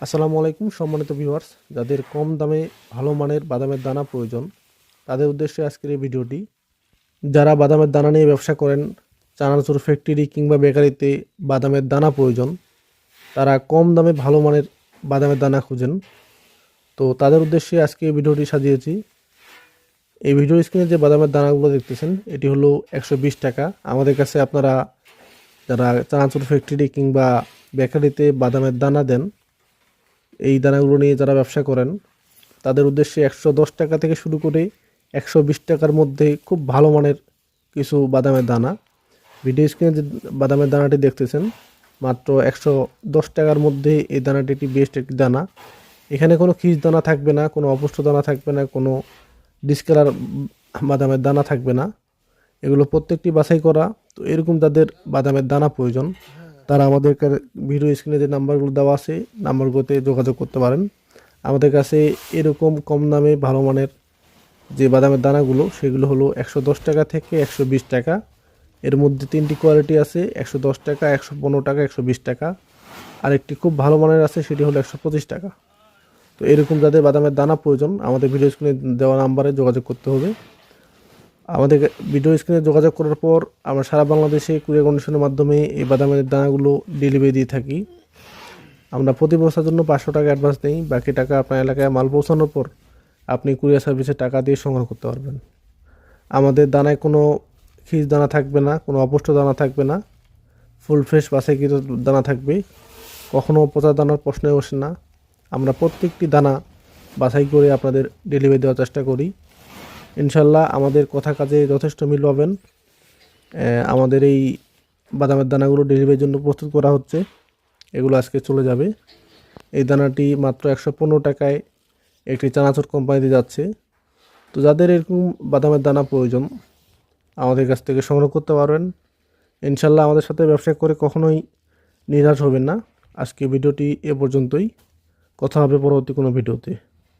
আসসালামু আলাইকুম সম্মানিত ভিউয়ার্স, যাদের কম দামে ভালো মানের বাদামের দানা প্রয়োজন তাদের উদ্দেশ্যে আজকের এই ভিডিওটি। যারা বাদামের দানা নিয়ে ব্যবসা করেন, চানাচুর ফ্যাক্টরি কিংবা বেকারিতে বাদামের দানা প্রয়োজন, তারা কম দামে ভালো মানের বাদামের দানা খুঁজেন, তো তাদের উদ্দেশ্যে আজকে এই ভিডিওটি সাজিয়েছি। এই ভিডিও স্ক্রিনে যে বাদামের দানাগুলো দেখতেছেন এটি হলো 120 টাকা। আমাদের কাছে আপনারা যারা চানাচুর ফ্যাক্টরি কিংবা বেকারিতে বাদামের দানা দেন, এই দানাগুলো নিয়ে যারা ব্যবসা করেন তাদের উদ্দেশ্যে 110 টাকা থেকে শুরু করে 120 টাকার মধ্যে খুব ভালো মানের কিছু বাদামের দানা। ভিডিও স্ক্রিনে যে বাদামের দানাটি দেখতেছেন মাত্র 110 টাকার মধ্যে এই দানাটি একটি বেস্ট একটি দানা। এখানে কোনো খিস দানা থাকবে না, কোনো অপুষ্ট দানা থাকবে না, কোনো ডিসকালার বাদামের দানা থাকবে না। এগুলো প্রত্যেকটি বাছাই করা। তো এরকম যাদের বাদামের দানা প্রয়োজন তারা আমাদের ভিডিও স্ক্রিনে যে নাম্বারগুলো দেওয়া আছে নাম্বারগুলোতে যোগাযোগ করতে পারেন। আমাদের কাছে এরকম কম দামে ভালো মানের যে বাদামের দানাগুলো সেগুলো হলো 110 টাকা থেকে 120 টাকা। এর মধ্যে তিনটি কোয়ালিটি আছে, 110 টাকা, 115 টাকা, 120 টাকা। আরেকটি খুব ভালো মানের আছে, সেটি হলো 125 টাকা। তো এরকম যাদের বাদামের দানা প্রয়োজন আমাদের ভিডিও স্ক্রিনে দেওয়া নাম্বারে যোগাযোগ করতে হবে। আমাদের ভিডিও স্ক্রিনে যোগাযোগ করার পর আমরা সারা বাংলাদেশে কুরিয়ার কন্ডিশনের মাধ্যমে এই বাদামের দানাগুলো ডেলিভারি দিয়ে থাকি। আমরা প্রতি বস্তার জন্য 500 টাকা অ্যাডভান্স নিই, বাকি টাকা আপনার এলাকায় মাল পৌঁছানোর পর আপনি কুরিয়ার সার্ভিসে টাকা দিয়ে সংগ্রহ করতে পারবেন। আমাদের দানায় কোনো খিস দানা থাকবে না, কোনো অপুষ্ট দানা থাকবে না, ফুল ফ্রেশ বাছাইকৃত দানা থাকবে। কখনও পচা দানার প্রশ্নই আসে না। আমরা প্রত্যেকটি দানা বাছাই করে আপনাদের ডেলিভারি দেওয়ার চেষ্টা করি। ইনশাল্লাহ আমাদের কথা কাজে যথেষ্ট মিল পাবেন। আমাদের এই বাদামের দানাগুলো ডেলিভারির জন্য প্রস্তুত করা হচ্ছে, এগুলো আজকে চলে যাবে। এই দানাটি মাত্র 115 টাকায় একটি চানাচুর কোম্পানিতে যাচ্ছে। তো যাদের এরকম বাদামের দানা প্রয়োজন আমাদের কাছ থেকে সংগ্রহ করতে পারবেন। ইনশাল্লাহ আমাদের সাথে ব্যবসা করে কখনোই নিরাশ হবেন না। আজকে ভিডিওটি এ পর্যন্তই, কথা হবে পরবর্তী কোনো ভিডিওতে।